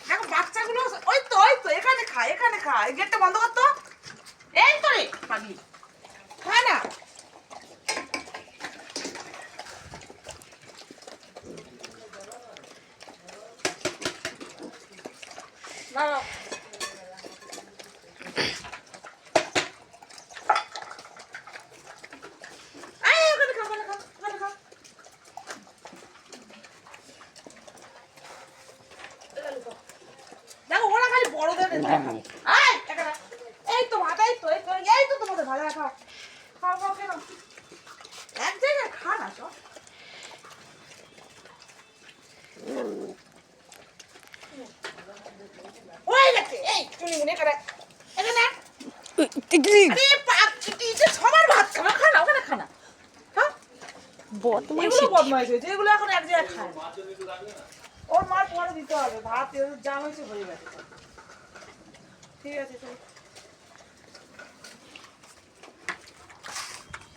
দেখো বাচ্চাগুলো ওই তো এখানে খা এই গেটটা বন্ধ করতো এই তো রে পাগলি খায় না দেখো ওরা খালি বড়দের এই তো ভাত এই তো তোমাদের ভাজা খাও খাও কেন এক জায়গায় খা না সব ওই দেখে এই তুমি মনে করে এখানে সবার ভাত খানা খানা ওখানে খানা বদমাইশ হয়েছে এগুলো এখন এক জায়গায় খায় ওর মার পরে দিতে হবে ভাত যা হয়েছে হয়ে গেছে ঠিক আছে